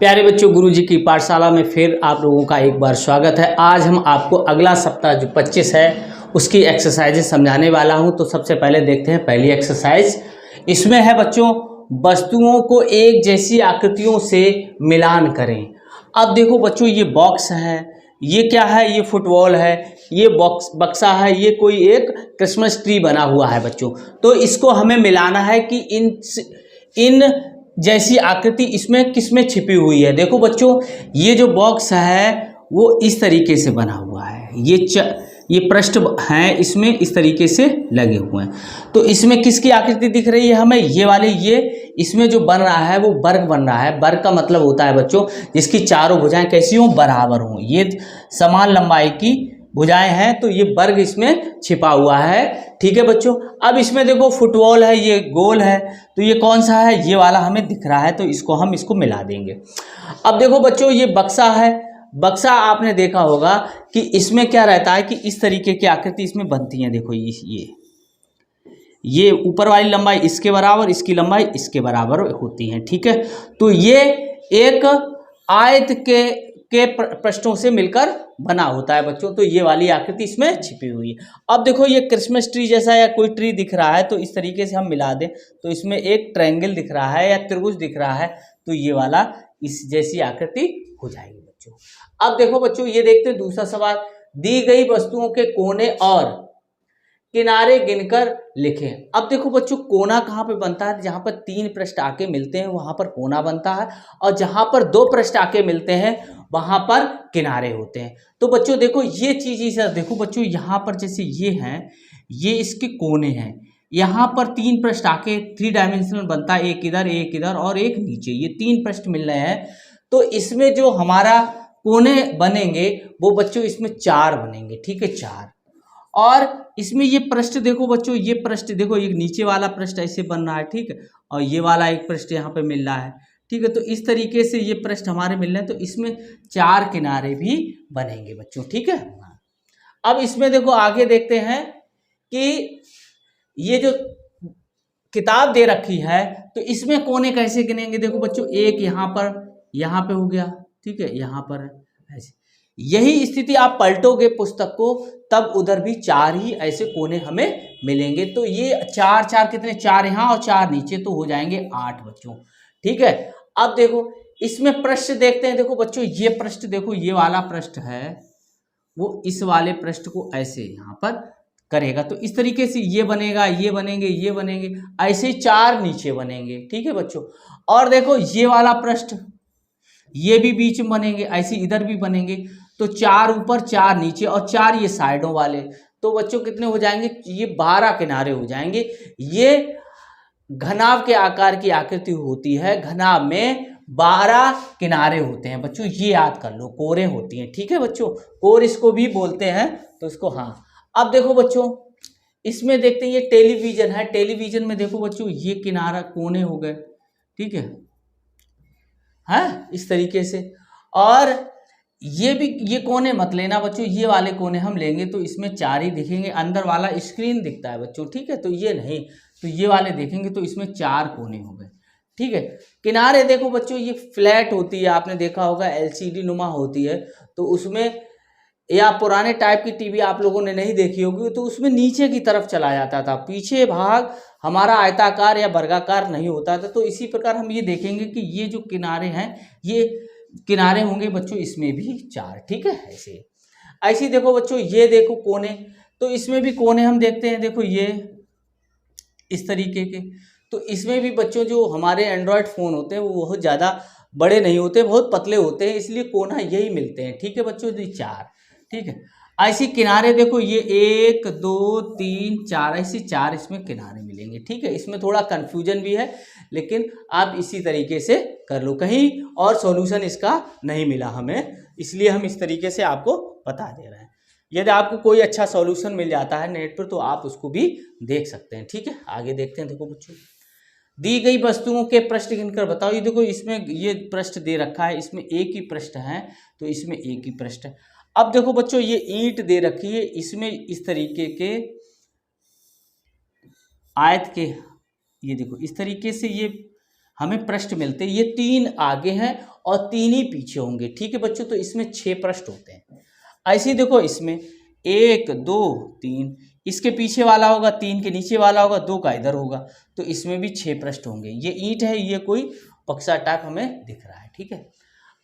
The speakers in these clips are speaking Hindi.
प्यारे बच्चों, गुरुजी की पाठशाला में फिर आप लोगों का एक बार स्वागत है। आज हम आपको अगला सप्ताह जो 25 है उसकी एक्सरसाइजेज समझाने वाला हूं। तो सबसे पहले देखते हैं पहली एक्सरसाइज। इसमें है बच्चों, वस्तुओं को एक जैसी आकृतियों से मिलान करें। अब देखो बच्चों, ये बॉक्स है, ये क्या है, ये फुटबॉल है, ये बॉक्स बक्सा है, ये कोई एक क्रिसमस ट्री बना हुआ है बच्चों। तो इसको हमें मिलाना है कि इन जैसी आकृति इसमें किसमें छिपी हुई है। देखो बच्चों, ये जो बॉक्स है वो इस तरीके से बना हुआ है, ये पृष्ठ हैं इसमें इस तरीके से लगे हुए हैं। तो इसमें किसकी आकृति दिख रही है हमें, ये वाले, ये इसमें जो बन रहा है वो वर्ग बन रहा है। वर्ग का मतलब होता है बच्चों जिसकी चारों भुजाएं कैसी हों, बराबर हों। ये समान लंबाई की भुजाएं हैं, तो ये वर्ग इसमें छिपा हुआ है। ठीक है बच्चों। अब इसमें देखो फुटबॉल है, ये गोल है, तो ये कौन सा है, ये वाला हमें दिख रहा है, तो इसको मिला देंगे। अब देखो बच्चों, ये बक्सा है। बक्सा आपने देखा होगा कि इसमें क्या रहता है कि इस तरीके की आकृति इसमें बनती है। देखो ये ऊपर वाली लंबाई इसके बराबर, इसकी लंबाई इसके बराबर होती है। ठीक है। तो ये एक आयत के पृष्ठों से मिलकर बना होता है बच्चों। तो ये वाली आकृति इसमें छिपी हुई है। अब देखो, ये क्रिसमस ट्री जैसा या कोई ट्री दिख रहा है, तो इस तरीके से हम मिला दें तो इसमें एक ट्रायंगल दिख रहा है या त्रिभुज दिख रहा है, तो ये वाला इस जैसी आकृति हो जाएगी बच्चों। अब देखो बच्चों, ये देखते हैं दूसरा सवाल। दी गई वस्तुओं के कोने और किनारे गिनकर लिखें। अब देखो बच्चों, कोना कहाँ पे बनता है, जहां पर 3 पृष्ठ आके मिलते हैं वहां पर कोना बनता है, और जहां पर 2 पृष्ठ आके मिलते हैं वहां पर किनारे होते हैं। तो बच्चों देखो, ये चीज ही देखो बच्चों, यहाँ पर जैसे ये हैं, ये इसके कोने हैं। यहाँ पर 3 पृष्ठ आके 3 डायमेंशनल बनता है, एक इधर और एक नीचे, ये 3 पृष्ठ मिल रहे हैं। तो इसमें जो हमारा कोने बनेंगे वो बच्चों इसमें 4 बनेंगे। ठीक है, 4। और इसमें ये पृष्ठ देखो बच्चों, ये पृष्ठ देखो, ये नीचे वाला पृष्ठ ऐसे बन रहा है। ठीक है, और ये वाला एक पृष्ठ यहाँ पे मिल रहा है। ठीक है, तो इस तरीके से ये पृष्ठ हमारे मिल रहे हैं, तो इसमें 4 किनारे भी बनेंगे बच्चों। ठीक है। अब इसमें देखो आगे देखते हैं कि ये जो किताब दे रखी है तो इसमें कोने कैसे गिनेंगे। देखो बच्चों, एक यहाँ पे हो गया। ठीक है, यहाँ पर ऐसे। यही स्थिति आप पलटोगे पुस्तक को, तब उधर भी 4 ही ऐसे कोने हमें मिलेंगे। तो ये 4 कितने, 4 यहाँ और 4 नीचे, तो हो जाएंगे 8 बच्चों। ठीक है। अब देखो इसमें पृष्ठ देखते हैं। देखो बच्चों, ये पृष्ठ देखो, ये वाला पृष्ठ है वो इस वाले पृष्ठ को ऐसे यहाँ पर करेगा, तो इस तरीके से ये बनेगा, ये बनेंगे, ऐसे 4 नीचे बनेंगे। ठीक है बच्चों। और देखो ये वाला पृष्ठ, ये भी बीच में बनेंगे, ऐसे इधर भी बनेंगे, तो 4 ऊपर 4 नीचे और 4 ये साइडों वाले। तो बच्चों कितने हो जाएंगे, ये 12 किनारे हो जाएंगे। ये घनाभ के आकार की आकृति होती है, घनाभ में 12 किनारे होते हैं बच्चों, ये याद कर लो, कोरें होती हैं। ठीक है बच्चों, कोर इसको भी बोलते हैं, तो इसको हाँ। अब देखो बच्चों, इसमें देखते हैं, ये टेलीविजन है। टेलीविजन में देखो बच्चों, ये किनारा कोने हो गए। ठीक है, इस तरीके से। और ये कोने मत लेना बच्चों, ये वाले कोने हम लेंगे तो इसमें 4 ही दिखेंगे। अंदर वाला स्क्रीन दिखता है बच्चों। ठीक है, तो ये नहीं, तो ये वाले देखेंगे तो इसमें 4 कोने हो गए। ठीक है। किनारे देखो बच्चों, ये फ्लैट होती है, आपने देखा होगा LCD नुमा होती है, तो उसमें, या पुराने टाइप की टीवी आप लोगों ने नहीं देखी होगी, तो उसमें नीचे की तरफ चला जाता था, पीछे भाग हमारा आयताकार या वर्गाकार नहीं होता था। तो इसी प्रकार हम ये देखेंगे कि ये जो किनारे हैं, ये किनारे होंगे बच्चों इसमें भी 4। ठीक है, ऐसे देखो बच्चों, ये देखो कोने, तो इसमें भी कोने हम देखते हैं। देखो ये इस तरीके के, तो इसमें भी बच्चों जो हमारे एंड्रॉयड फ़ोन होते हैं वो बहुत ज़्यादा बड़े नहीं होते, बहुत पतले होते हैं, इसलिए कोना यही मिलते हैं। ठीक है बच्चों, ये 4। ठीक है। ऐसे किनारे देखो, ये 1 2 3 4, ऐसे 4 इसमें किनारे मिलेंगे। ठीक है, इसमें थोड़ा कन्फ्यूजन भी है, लेकिन आप इसी तरीके से कर लो, कहीं और सॉल्यूशन इसका नहीं मिला हमें, इसलिए हम इस तरीके से आपको बता दे रहे हैं। यदि आपको कोई अच्छा सॉल्यूशन मिल जाता है नेट पर तो आप उसको भी देख सकते हैं। ठीक है, आगे देखते हैं। देखो बच्चों, दी गई वस्तुओं के पृष्ठ गिनकर बताओ। ये देखो, इसमें ये पृष्ठ दे रखा है, इसमें एक ही पृष्ठ है, तो इसमें एक ही पृष्ठ है। अब देखो बच्चों, ये ईंट दे रखी है, इसमें इस तरीके के आयत के, ये देखो इस तरीके से ये हमें पृष्ठ मिलते हैं। ये 3 आगे हैं और 3 ही पीछे होंगे। ठीक है बच्चों, तो इसमें 6 पृष्ठ होते हैं। ऐसे ही देखो इसमें 1 2 3, इसके पीछे वाला होगा 3 के नीचे वाला होगा 2 का इधर होगा, तो इसमें भी 6 पृष्ठ होंगे। ये ईंट है, ये कोई बक्सा टाइप हमें दिख रहा है। ठीक है,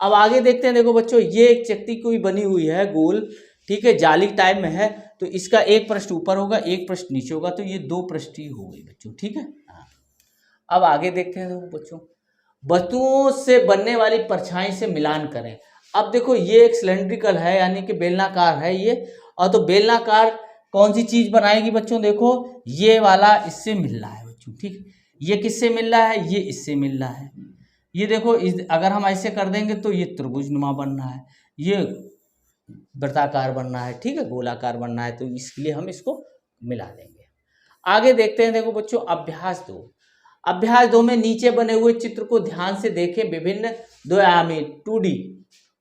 अब आगे देखते हैं। देखो बच्चों, ये एक चक्ति कोई बनी हुई है गोल, ठीक है, जाली टाइप में है, तो इसका एक पृष्ठ ऊपर होगा, एक पृष्ठ नीचे होगा, तो ये 2 पृष्ठ ही हो गई बच्चों। ठीक है, अब आगे देखते हैं। देखो बच्चों, वस्तुओं से बनने वाली परछाई से मिलान करें। अब देखो ये एक सिलेंड्रिकल है, यानी कि बेलनाकार है ये, और तो बेलनाकार कौन सी चीज बनाएगी बच्चों? देखो ये वाला इससे मिल रहा है बच्चों। ठीक है, ये किससे मिल रहा है? ये इससे मिल रहा है। ये देखो अगर हम ऐसे कर देंगे तो ये त्रिभुजनुमा बन रहा है, ये वृत्ताकार बनना है, ठीक है, गोलाकार बनना है, तो इसलिए हम इसको मिला देंगे। आगे देखते हैं। देखो बच्चों, अभ्यास 2। अभ्यास 2 में नीचे बने हुए चित्र को ध्यान से देखें। विभिन्न द्विआयामी 2D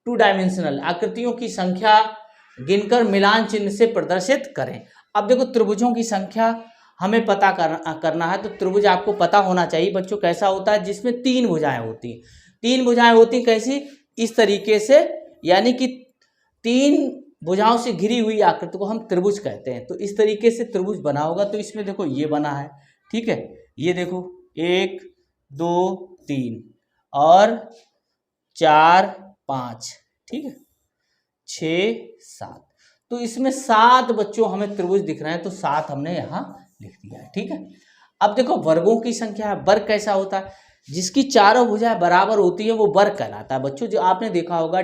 2 डायमेंशनल आकृतियों की संख्या गिनकर मिलान चिन्ह से प्रदर्शित करें। अब देखो त्रिभुजों की संख्या हमें पता करना है, तो त्रिभुज आपको पता होना चाहिए बच्चों कैसा होता है, जिसमें 3 भुजाएं होती हैं। 3 भुजाएं होती कैसी? इस तरीके से, यानी कि 3 भुजाओं से घिरी हुई आकृति को हम त्रिभुज कहते हैं। तो इस तरीके से त्रिभुज बना होगा। तो इसमें देखो ये बना है, ठीक है, ये देखो 1 2 3 और 4 5, ठीक है, 6 7, तो इसमें 7 बच्चों हमें त्रिभुज दिख रहे हैं, तो 7 हमने यहाँ लिख दिया है। ठीक है, अब देखो वर्गों की संख्या है। वर्ग कैसा होता है? जिसकी चारों भुजाएं बराबर होती है वो वर्ग कहलाता है बच्चों। जो आपने देखा होगा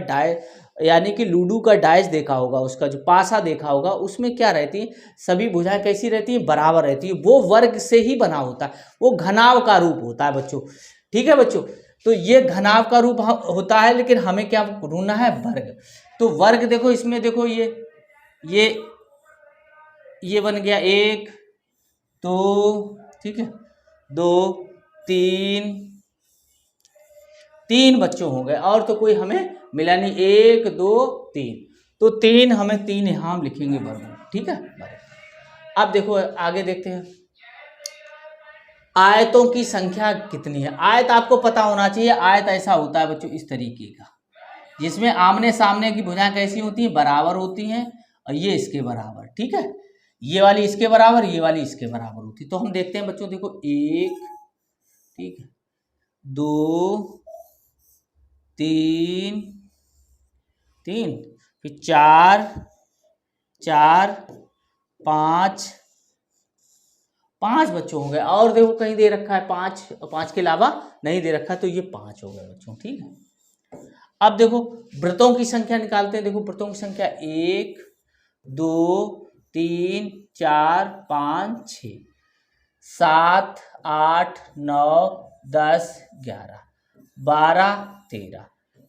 यानी कि लूडो का डाइस देखा होगा, उसका जो पासा देखा होगा, उसमें क्या रहती है? सभी भुजाएं कैसी रहती हैं? बराबर रहती है। वो वर्ग से ही बना होता है, वो घनाव का रूप होता है बच्चों। ठीक है बच्चों, तो ये घनाव का रूप होता है, लेकिन हमें क्या ढूंढना है? वर्ग। तो वर्ग देखो, इसमें देखो ये बन गया 1 2, ठीक है, 2 3 बच्चों हो गए, और तो कोई हमें मिला नहीं। 1 2 3, तो 3 हमें 3 यहाँ हम लिखेंगे वर्ग। ठीक है, अब देखो आगे देखते हैं। आयतों की संख्या कितनी है? आयत आपको पता होना चाहिए। आयत ऐसा होता है बच्चों इस तरीके का, जिसमें आमने सामने की भुजाएं कैसी होती हैं? बराबर होती हैं, और ये इसके बराबर। ठीक है, ये वाली इसके बराबर, ये वाली इसके बराबर होती। तो हम देखते हैं बच्चों, देखो 1, ठीक है, 2 3 फिर 4 5 बच्चों हो गए। और देखो कहीं दे रखा है 5 के अलावा नहीं दे रखा है, तो ये 5 हो गए बच्चों। ठीक है, अब देखो वृत्तों की संख्या निकालते हैं। देखो वृत्तों की संख्या 1 2 3 4 5 6 7 8 9 10 11 12 13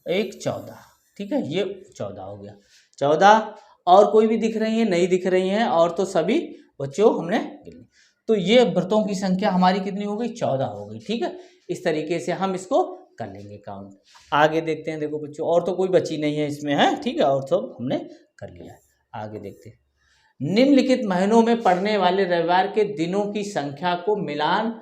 1 14। ठीक है, ये 14 हो गया। 14 और कोई भी दिख रही है? नहीं दिख रही हैं, और तो सभी बच्चों हमने गिनी। तो ये वृत्तों की संख्या हमारी कितनी हो गई? 14 हो गई। ठीक है, इस तरीके से हम इसको कर लेंगे काउंट। आगे देखते हैं। देखो बच्चों, और तो कोई बची नहीं है इसमें, है, ठीक है, और सब हमने कर लिया है। आगे देखते हैं। निम्नलिखित महीनों में पड़ने वाले रविवार के दिनों की संख्या को मिलान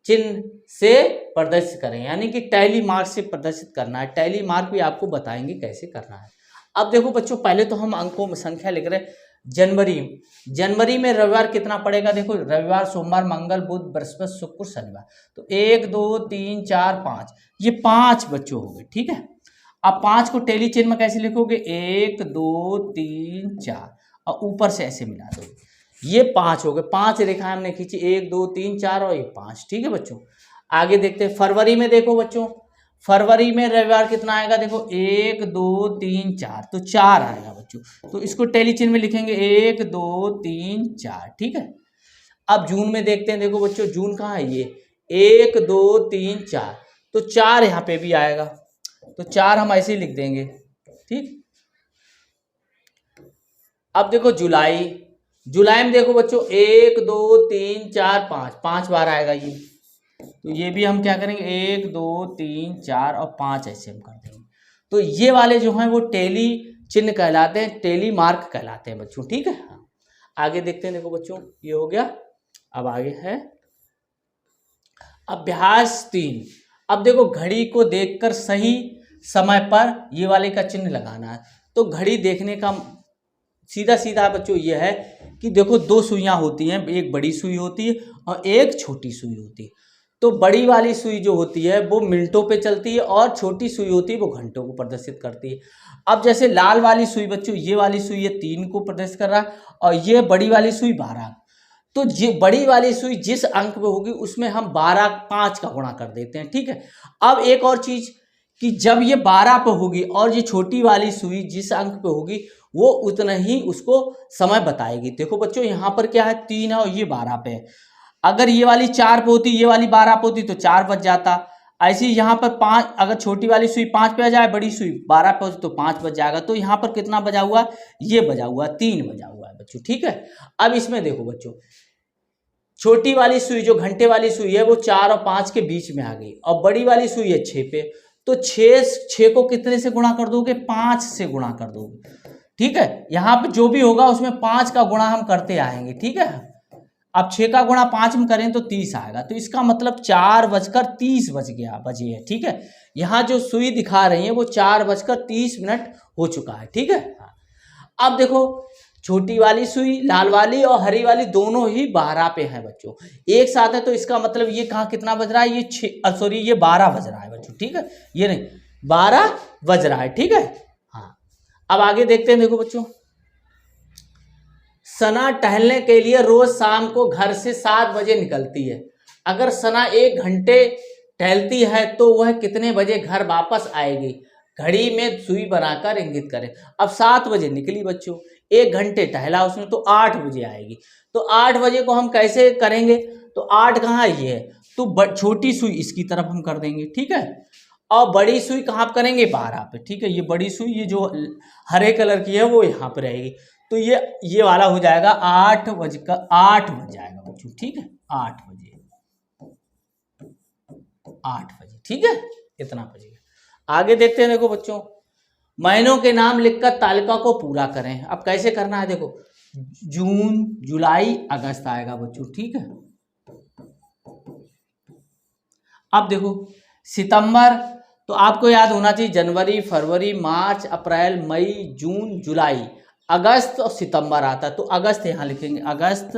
चिन्ह से प्रदर्शित करें, यानी कि टैली मार्क से प्रदर्शित करना है। टैली मार्क भी आपको बताएंगे कैसे करना है। अब देखो बच्चों, पहले तो हम अंकों में संख्या लिख रहे हैं। जनवरी में रविवार कितना पड़ेगा? देखो रविवार, सोमवार, मंगल, बुध, बृहस्पति, शुक्र, शनिवार, तो 1 2 3 4 5, ये 5 बच्चों हो गए। ठीक है, अब 5 को टैली चिन्ह में कैसे लिखोगे? 1 2 3 4, और ऊपर से ऐसे मिला दो। ये 5 हो गए। 5 रेखाएं हमने खींची, 1 2 3 4 और ये 5। ठीक है बच्चों, आगे देखते हैं। फरवरी में देखो बच्चों, फरवरी में रविवार कितना आएगा? देखो 1 2 3 4, तो 4 आएगा बच्चों। तो इसको टैली चिन्ह में लिखेंगे 1 2 3 4। ठीक है, अब जून में देखते हैं। देखो बच्चों, जून कहाँ है? ये 1 2 3 4, तो 4 यहाँ पे भी आएगा, तो 4 हम ऐसे ही लिख देंगे। ठीक, अब देखो जुलाई में देखो बच्चों, 1 2 3 4 5, 5 बार आएगा ये, तो ये भी हम क्या करेंगे? 1 2 3 4 और 5 ऐसे हम कर देंगे। तो ये वाले जो हैं वो टैली चिन्ह कहलाते हैं, टैली मार्क कहलाते हैं बच्चों। ठीक है, हाँ, आगे देखते हैं। देखो बच्चों, ये हो गया। अब आगे है अभ्यास 3। अब देखो घड़ी को देखकर सही समय पर ये वाले का चिन्ह लगाना है। तो घड़ी देखने का सीधा सीधा बच्चों ये है कि देखो दो सुइयां होती हैं, एक बड़ी सुई होती है और एक छोटी सुई होती है। तो बड़ी वाली सुई जो होती है वो मिनटों पे चलती है और छोटी सुई होती है वो घंटों को प्रदर्शित करती है। अब जैसे लाल वाली सुई बच्चों, ये वाली सुई ये 3 को प्रदर्शित कर रहा है और ये बड़ी वाली सुई 12। तो ये बड़ी वाली सुई जिस अंक पे होगी उसमें हम 12 5 का गुणा कर देते हैं, ठीक है। अब एक और चीज कि जब ये 12 पे होगी और ये छोटी वाली सुई जिस अंक पे होगी वो उतना ही उसको समय बताएगी। देखो बच्चों यहाँ पर क्या है, 3 है और ये 12 पे है। अगर ये वाली 4 पे होती, ये वाली 12 पे होती तो 4 बज जाता। ऐसे ही यहाँ पर 5, अगर छोटी वाली सुई 5 पे आ जाए, बड़ी सुई 12 पे होती तो 5 बज जाएगा। तो यहाँ पर कितना बजा हुआ, ये बजा हुआ 3 बजा हुआ है बच्चों, ठीक है। अब इसमें देखो बच्चों, छोटी वाली सुई जो घंटे वाली सुई है वो 4 और 5 के बीच में आ गई और बड़ी वाली सुई है 6 पे। तो 6 को कितने से गुणा कर दोगे, 5 से गुणा कर दोगे, ठीक है। यहाँ पे जो भी होगा उसमें 5 का गुणा हम करते आएंगे, ठीक है। अब 6 का गुणा 5 में करें तो 30 आएगा। तो इसका मतलब 4:30 बजे है, ठीक है। यहाँ जो सुई दिखा रही है वो 4:30 हो चुका है, ठीक है। अब देखो छोटी वाली सुई लाल वाली और हरी वाली दोनों ही 12 पे है बच्चों, एक साथ है। तो इसका मतलब ये कहाँ कितना बज रहा है, ये 12 बज रहा है बच्चों, ठीक है। ये नहीं 12 बज रहा है, ठीक है। हाँ, अब आगे देखते हैं। देखो बच्चों, सना टहलने के लिए रोज शाम को घर से 7 बजे निकलती है। अगर सना 1 घंटे टहलती है तो वह कितने बजे घर वापस आएगी, घड़ी में सुई बनाकर इंगित करें। अब 7 बजे निकली बच्चों, 1 घंटे टहला उसने तो 8 बजे आएगी। तो 8 बजे को हम कैसे करेंगे, तो 8 कहाँ ये है, तो छोटी सुई इसकी तरफ हम कर देंगे, ठीक है। और बड़ी सुई कहाँ पर करेंगे, 12 पे, ठीक है। ये बड़ी सुई ये जो हरे कलर की है वो यहाँ पे रहेगी। तो ये वाला हो जाएगा 8 बज जाएगा बच्चों, ठीक है। 8 बजे, ठीक है, इतना बजेगा। आगे देखते हैं। देखो बच्चों, महीनों के नाम लिखकर तालिका को पूरा करें। अब कैसे करना है, देखो जून जुलाई अगस्त आएगा बच्चों, ठीक है। अब देखो सितंबर, तो आपको याद होना चाहिए जनवरी फरवरी मार्च अप्रैल मई जून जुलाई, अगस्त और सितंबर आता है। तो अगस्त यहां लिखेंगे, अगस्त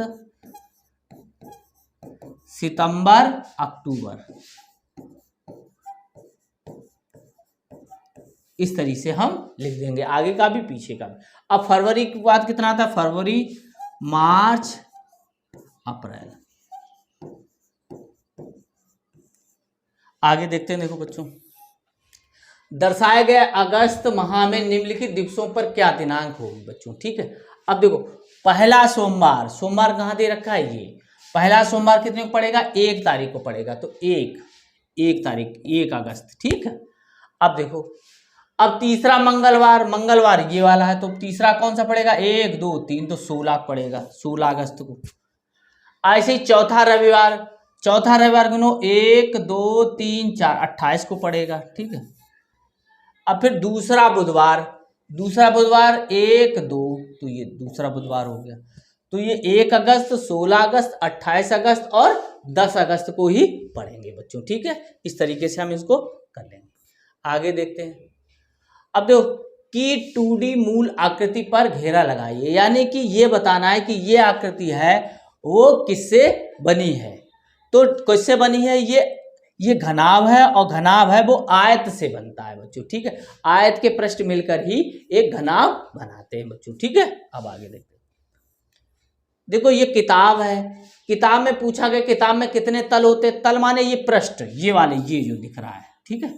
सितंबर अक्टूबर, इस तरीके से हम लिख देंगे, आगे का भी पीछे का भी। अब फरवरी के बाद कितना आता है, फरवरी मार्च अप्रैल। आगे देखते हैं। देखो बच्चों, दर्शाए गए अगस्त माह में निम्नलिखित दिवसों पर क्या दिनांक होगी बच्चों, ठीक है। अब देखो पहला सोमवार, सोमवार कहाँ दे रखा है, ये पहला सोमवार कितने को पड़ेगा, 1 तारीख को पड़ेगा। तो 1 तारीख 1 अगस्त, ठीक है। अब देखो, अब तीसरा मंगलवार ये वाला है, तो तीसरा कौन सा पड़ेगा, 1 2 3, तो 16 पड़ेगा, 16 अगस्त को। ऐसे ही चौथा रविवार गिनो, 1 2 3 4, 28 को पड़ेगा, ठीक है। अब फिर दूसरा बुधवार 1 2, तो ये दूसरा बुधवार हो गया। तो ये 1 अगस्त 16 अगस्त 28 अगस्त और 10 अगस्त को ही पढ़ेंगे बच्चों, ठीक है। इस तरीके से हम इसको कर लेंगे। आगे देखते हैं। अब देखो कि 2D मूल आकृति पर घेरा लगाइए, यानी कि ये बताना है कि ये आकृति है वो किससे बनी है। तो किससे बनी है, ये घनाभ है और घनाभ है वो आयत से बनता है बच्चों, ठीक है। आयत के पृष्ठ मिलकर ही एक घनाभ बनाते हैं बच्चों, ठीक है। अब आगे देखते हैं। देखो ये किताब है, किताब में पूछा गया किताब में कितने तल होते हैं, तल माने ये पृष्ठ, ये वाले ये जो दिख रहा है, ठीक है।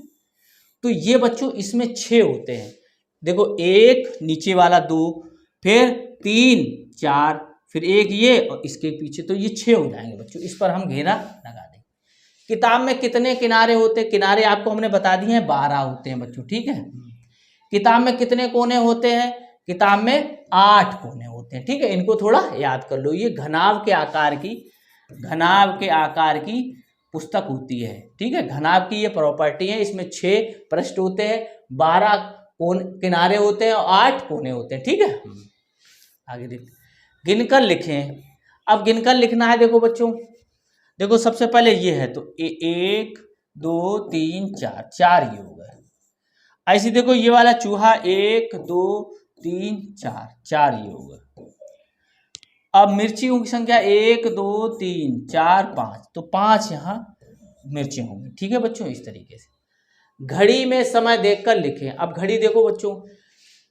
तो ये बच्चों इसमें 6 होते हैं। देखो 1 नीचे वाला 2, फिर 3 4, फिर 1 ये और इसके पीछे, तो ये 6 हो जाएंगे बच्चों। इस पर हम घेरा लगा देंगे। किताब में कितने किनारे होते हैं, किनारे आपको हमने बता दिए हैं 12 होते हैं बच्चों, ठीक है। किताब में कितने कोने होते हैं, किताब में 8 कोने होते हैं, ठीक है। इनको थोड़ा याद कर लो। ये घनाभ के आकार की पुस्तक होती है, ठीक है। घनाभ की ये प्रॉपर्टी है। इसमें 6 पृष्ठ होते हैं, 12 किनारे होते हैं और 8 कोने होते हैं, ठीक है। आगे देखते, गिनकर लिखें। अब गिनकर लिखना है। देखो बच्चों, देखो सबसे पहले ये है तो 1 2 3 4 ये हो गए। ऐसे देखो ये वाला चूहा 1 2 3 4, 4 ये होगा। अब मिर्चियों की संख्या 1 2 3 4 5, तो 5 यहाँ मिर्ची होंगी। ठीक है बच्चों, इस तरीके से घड़ी में समय देखकर लिखें। अब घड़ी देखो बच्चों,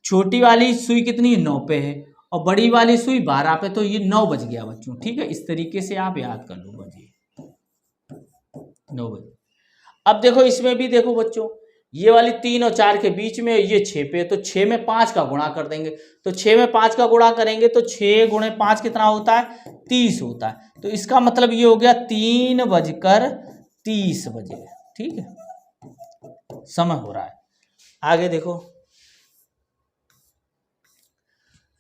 छोटी वाली सुई कितनी 9 पे है और बड़ी वाली सुई 12 पे, तो ये 9 बज गया बच्चों। ठीक है, इस तरीके से आप याद कर लो, बजे 9 बजे। अब देखो इसमें भी देखो बच्चों, ये वाली 3 और 4 के बीच में, ये 6 पे, तो 6 में 5 का गुणा कर देंगे। तो 6 में 5 का गुणा करेंगे तो 6 गुणे 5 कितना होता है, 30 होता है। तो इसका मतलब ये हो गया 3:30 बजे। ठीक है, समय हो रहा है। आगे देखो,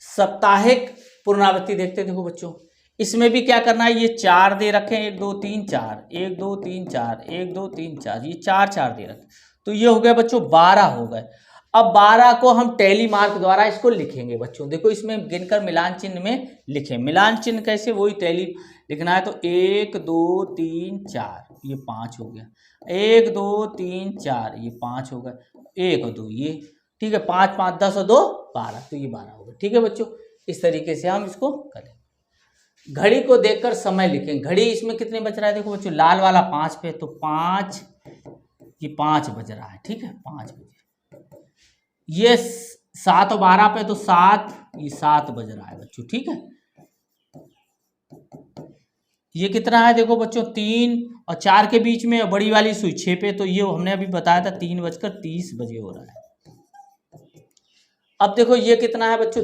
साप्ताहिक पुनरावृत्ति देखते हैं। देखो बच्चों, इसमें भी क्या करना है, ये 4 दे रखे हैं, 1 2 3 4, 1 2 3 4, 1 2 3 4, ये 4 4 दे रखे, तो ये हो गया बच्चों 12 हो गए। अब 12 को हम टैली मार्क द्वारा इसको लिखेंगे बच्चों। देखो इसमें गिनकर मिलान चिन्ह में लिखें। मिलान चिन्ह कैसे, वही टैली लिखना है। तो 1 2 3 4, ये 5 हो गया। 1 2 3 4, ये 5 हो गया। 1 2 ये, ठीक है, 5 5 10 और 2 12, तो ये 12 हो गया। ठीक है बच्चों, इस तरीके से हम इसको करें। घड़ी को देखकर समय लिखें। घड़ी इसमें कितने बज रहा है, देखो बच्चों, लाल वाला 5 पे, तो 5, ये 5 बज रहा है। ठीक है, 5 बजे। ये 7 और 12 पे, तो 7, ये 7 बज रहा है बच्चों। ठीक है, ये कितना है, देखो बच्चों, 3 और 4 के बीच में बड़ी वाली सुई 6 पे, तो ये हमने अभी बताया था 3:30 बजे हो रहा है। अब देखो ये कितना है बच्चों,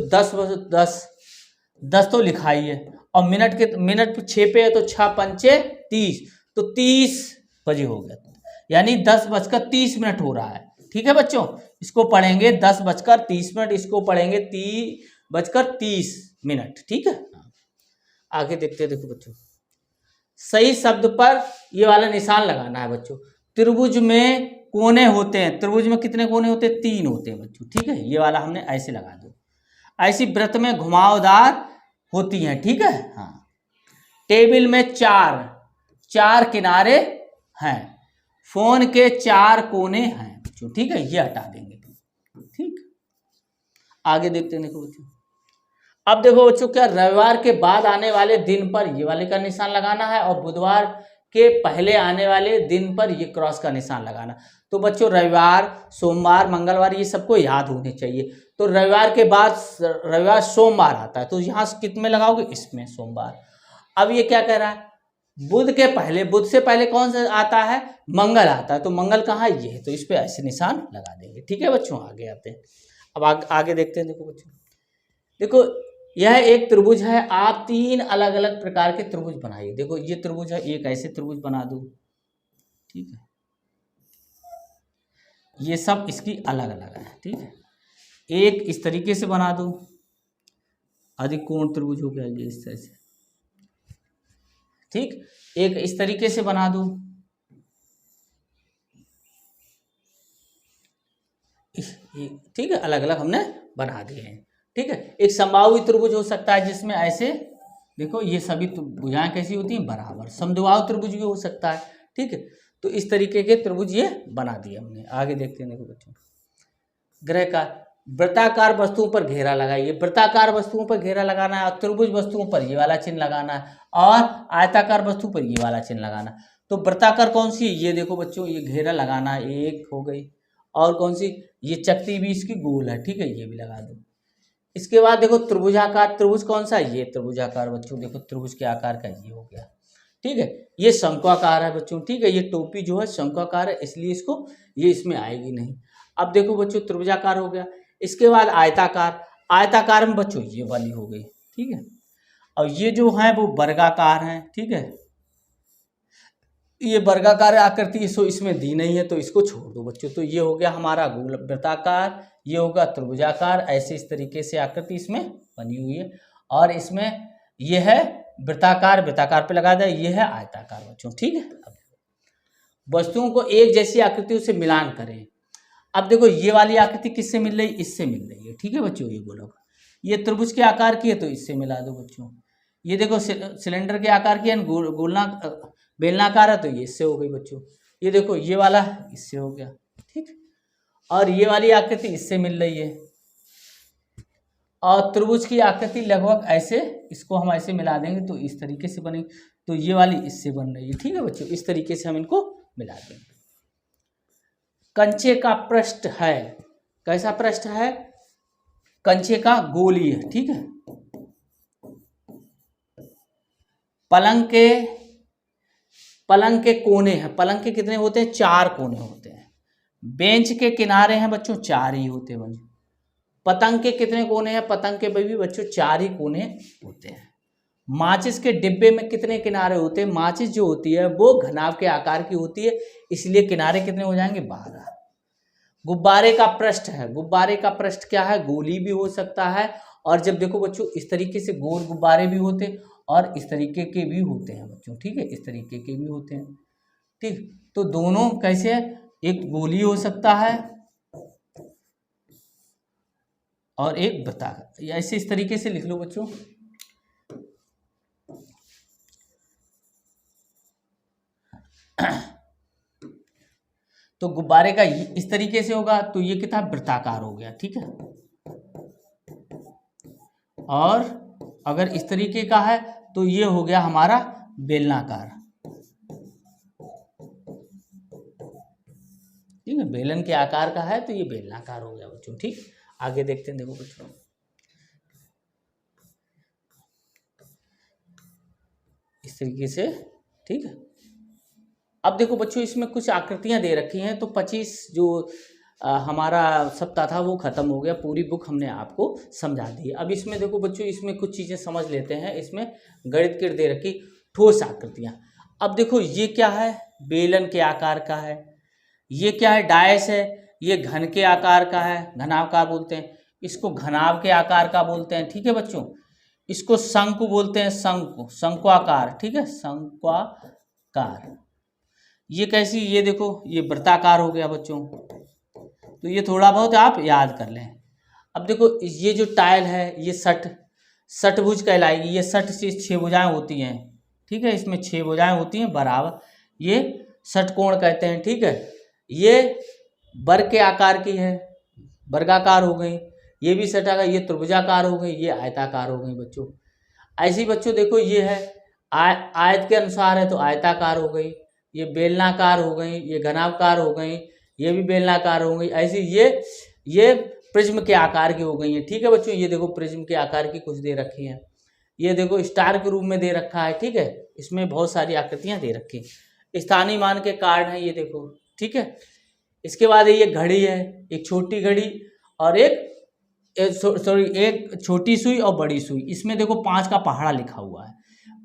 10 तो लिखा ही है, और मिनट 6 पे है, तो 6 पंचे 30, तो 30 बजे हो गया, यानी 10:30 हो रहा है। ठीक है बच्चों, इसको पढ़ेंगे 10:30, इसको पढ़ेंगे 30:30। ठीक है, आगे देखते हैं। देखो बच्चों, सही शब्द पर ये वाला निशान लगाना है बच्चों। त्रिभुज में कोने होते हैं, त्रिभुज में कितने कोने होते हैं, 3 होते हैं बच्चों। ठीक है, ये वाला हमने ऐसे लगा दो। ऐसी वृत्त में घुमावदार होती हैं। ठीक है, हाँ। टेबल में 4 किनारे हैं, फोन के 4 कोने हैं बच्चों। ठीक है, ये हटा देंगे। ठीक, आगे देखते हैं। देखो बच्चों, अब देखो बच्चों, क्या रविवार के बाद आने वाले दिन पर ये वाले का निशान लगाना है, और बुधवार के पहले आने वाले दिन पर ये क्रॉस का निशान लगाना। तो बच्चों, रविवार, सोमवार, मंगलवार, ये सबको याद होने चाहिए। तो रविवार के बाद रविवार सोमवार आता है, तो यहाँ कित में लगाओगे, इसमें सोमवार। अब ये क्या कह रहा है, बुध के पहले, बुध से पहले कौन सा आता है, मंगल आता है, तो मंगल कहाँ है, ये है, तो इस पे ऐसे निशान लगा देंगे। ठीक है बच्चों, आगे आते हैं। अब आगे देखते हैं। देखो बच्चों, देखो यह एक त्रिभुज है, आप 3 अलग अलग प्रकार के त्रिभुज बनाइए। देखो ये त्रिभुज है, एक ऐसे त्रिभुज बना दो। ठीक है, ये सब इसकी अलग अलग है। ठीक है, एक इस तरीके से बना दो, अधिक कोण त्रिभुज हो गया ये इस तरह से। ठीक, एक इस तरीके से बना दो, ठीक है, अलग अलग हमने बना दिए हैं। ठीक है, एक समबाहु त्रिभुज हो सकता है, जिसमें ऐसे देखो ये सभी भुजाएं कैसी होती हैं, बराबर। समद्विबाहु त्रिभुज भी हो सकता है। ठीक है, तो इस तरीके के त्रिभुज ये बना दिए हमने। आगे देखते हैं। देखो बच्चों, ग्रहकार, वृत्ताकार वस्तुओं पर घेरा लगाइए। वृत्ताकार वस्तुओं पर घेरा लगाना है, और त्रिभुज वस्तुओं पर ये वाला चिन्ह लगाना है, और आयताकार वस्तु पर ये वाला चिन्ह लगाना। तो वृत्ताकार कौन सी, ये देखो बच्चों, ये घेरा लगाना है, एक हो गई, और कौन सी, ये चकती भी इसकी गोल है। ठीक है, ये भी लगा दो। इसके बाद देखो त्रिभुजाकार, त्रिभुज कौन सा है, ये त्रिभुजाकार बच्चों। देखो त्रिभुज के आकार का ये हो गया। ठीक है, ये शंक्वाकार है बच्चों। ठीक है, ये टोपी जो है शंक्वाकार है, इसलिए इसको ये इसमें आएगी नहीं। अब देखो बच्चों, त्रिभुजाकार हो गया। इसके बाद आयताकार, आयताकार में बच्चों ये वाली हो गई। ठीक है, और ये जो है वो वर्गाकार है। ठीक है, ये वर्गाकार आकृति सो इसमें दी नहीं है, तो इसको छोड़ दो बच्चों। तो ये हो गया हमारा गोल वृत्ताकार, ये होगा त्रिभुजाकार, ऐसे इस तरीके से आकृति इसमें बनी हुई है। और इसमें ये है वृत्ताकार, वृत्ताकार पे लगा दे, ये है आयताकार बच्चों। ठीक है, वस्तुओं को एक जैसी आकृतियों से मिलान करें। अब देखो ये वाली आकृति किससे मिल रही, इससे मिल रही है। ठीक है बच्चों, ये गोलक, ये त्रिभुज के आकार की है, तो इससे मिला दो बच्चों। ये देखो सिलेंडर के आकार की है, गोलना बेलनाकार है, तो ये इससे हो गई बच्चों। ये देखो ये वाला इससे हो गया। ठीक, और ये वाली आकृति इससे मिल रही है, और त्रिभुज की आकृति लगभग ऐसे, इसको हम ऐसे मिला देंगे तो इस तरीके से बनेगी, तो ये वाली इससे बन रही है। ठीक है बच्चों, इस तरीके से हम इनको मिला देंगे। कंचे का पृष्ठ है, कैसा पृष्ठ है? कंचे का गोलीय। ठीक है, पलंग के कोने हैं, पलंग के कितने होते हैं? 4 कोने होते हैं। बेंच के किनारे हैं बच्चों 4 ही होते हैं। पतंग के कितने कोने हैं? पतंग के भी बच्चों 4 ही कोने होते हैं। माचिस के डिब्बे में कितने किनारे होते हैं? माचिस जो होती है वो घनाभ के आकार की होती है, इसलिए किनारे कितने हो जाएंगे? 12। गुब्बारे का पृष्ठ है, गुब्बारे का पृष्ठ क्या है? गोली भी हो सकता है, और जब देखो बच्चों इस तरीके से गोल गुब्बारे भी होते हैं और इस तरीके के भी होते हैं बच्चों। ठीक है, इस तरीके के भी होते हैं। ठीक, तो दोनों कैसे? एक गोली हो सकता है और एक वृत्ताकार, ऐसे इस तरीके से लिख लो बच्चों। तो गुब्बारे का इस तरीके से होगा तो ये कितना? वृत्ताकार हो गया। ठीक है, और अगर इस तरीके का है तो ये हो गया हमारा बेलनाकार। ठीक है, बेलन के आकार का है तो ये बेलनाकार हो गया बच्चों। ठीक, आगे देखते हैं। देखो बच्चों, इस तरीके से। ठीक है, अब देखो बच्चों इसमें कुछ आकृतियां दे रखी हैं, तो 25 जो हमारा सप्ताह था वो खत्म हो गया, पूरी बुक हमने आपको समझा दी है। अब इसमें देखो बच्चों, इसमें कुछ चीज़ें समझ लेते हैं। इसमें गणित की दे रखी ठोस आकृतियां। अब देखो ये क्या है? बेलन के आकार का है। ये क्या है? डायस है। ये घन के आकार का है, घनाकार बोलते हैं इसको, घनाभ के आकार का बोलते हैं। ठीक है बच्चों, इसको शंकु बोलते हैं, शंकु, शंक्वाकार। ठीक है, शंक्वाकार। ये कैसी? ये देखो ये वृत्ताकार हो गया बच्चों, तो ये थोड़ा बहुत आप याद कर लें। अब देखो ये जो टाइल है ये षटभुज कहलाएगी। ये 60 से 6 भुजाएं होती हैं। ठीक है, इसमें 6 भुजाएं होती हैं बराबर, ये षटकोण कहते हैं। ठीक है, ये वर्ग के आकार की है, वर्गाकार हो गई। ये भी षटाकार, ये त्रिभुजाकार हो गई, ये आयताकार हो गई बच्चों। ऐसी बच्चों देखो ये है आयत के अनुसार है तो आयताकार हो गई, ये बेलनाकार हो गई, ये घनाभकार हो गई, ये भी बेलनाकार हो गई। ऐसी ये प्रिज्म के आकार की हो गई है। ठीक है बच्चों, ये देखो प्रिज्म के आकार की कुछ दे रखी हैं। ये देखो स्टार के रूप में दे रखा है। ठीक है, इसमें बहुत सारी आकृतियां दे रखी हैं। स्थानीय मान के कार्ड हैं ये देखो। ठीक है, इसके बाद ये घड़ी है, एक छोटी घड़ी और एक छोटी सुई और बड़ी सुई। इसमें देखो 5 का पहाड़ा लिखा हुआ है,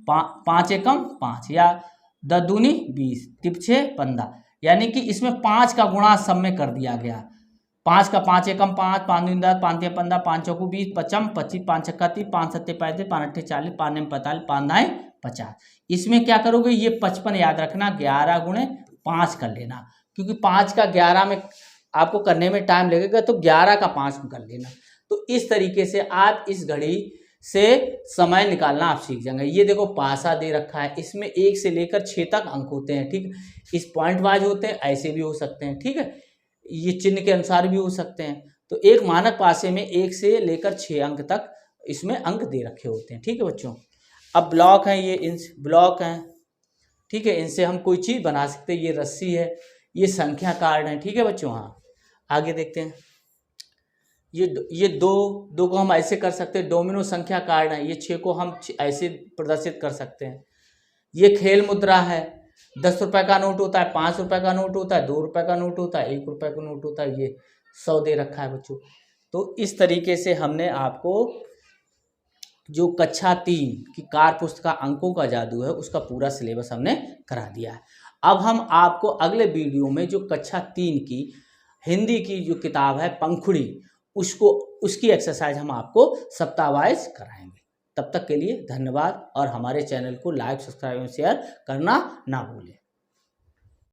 5 एकम 5 या 10 दूनी 20 तिपछे 15, यानी कि इसमें 5 का गुणा सब में कर दिया गया। 5 का 5 एकम 5, 5 दूनी 10, 5 तिया 15, 5 चौको 20, 25 25, 5 छक्का 30, 5 सत्ते 35, 5 अट्ठे 40, 5 नेम 45, 5 दाएं 50। इसमें क्या करोगे? ये 55 याद रखना, 11 गुणे 5 कर लेना, क्योंकि 5 का 11 में आपको करने में टाइम लगेगा, तो 11 का 5 कर लेना। तो इस तरीके से आप इस घड़ी से समय निकालना आप सीख जाएंगे। ये देखो पासा दे रखा है, इसमें 1 से लेकर 6 तक अंक होते हैं। ठीक, इस पॉइंट वाइज होते हैं, ऐसे भी हो सकते हैं। ठीक है, ये चिन्ह के अनुसार भी हो सकते हैं। तो एक मानक पासे में 1 से लेकर 6 अंक तक इसमें अंक दे रखे होते हैं। ठीक है बच्चों, अब ब्लॉक हैं, ये इन ब्लॉक हैं। ठीक है, इनसे हम कोई चीज़ बना सकते हैं। ये रस्सी है, ये संख्या कार्ड है। ठीक है बच्चों, हाँ आगे देखते हैं। ये दो को हम ऐसे कर सकते हैं, डोमिनो संख्या कार्ड है। ये 6 को हम ऐसे प्रदर्शित कर सकते हैं। ये खेल मुद्रा है, 10 रुपए का नोट होता है, 5 रुपए का नोट होता है, 2 रुपए का नोट होता है, 1 रुपए का नोट होता है, ये 100 दे रखा है बच्चों। तो इस तरीके से हमने आपको जो कक्षा 3 की कार्य पुस्तिका अंकों का जादू है उसका पूरा सिलेबस हमने करा दिया है। अब हम आपको अगले वीडियो में जो कक्षा 3 की हिंदी की जो किताब है पंखुड़ी, उसकी एक्सरसाइज हम आपको सप्ताह वाइज कराएंगे। तब तक के लिए धन्यवाद, और हमारे चैनल को लाइक, सब्सक्राइब और शेयर करना ना भूलें।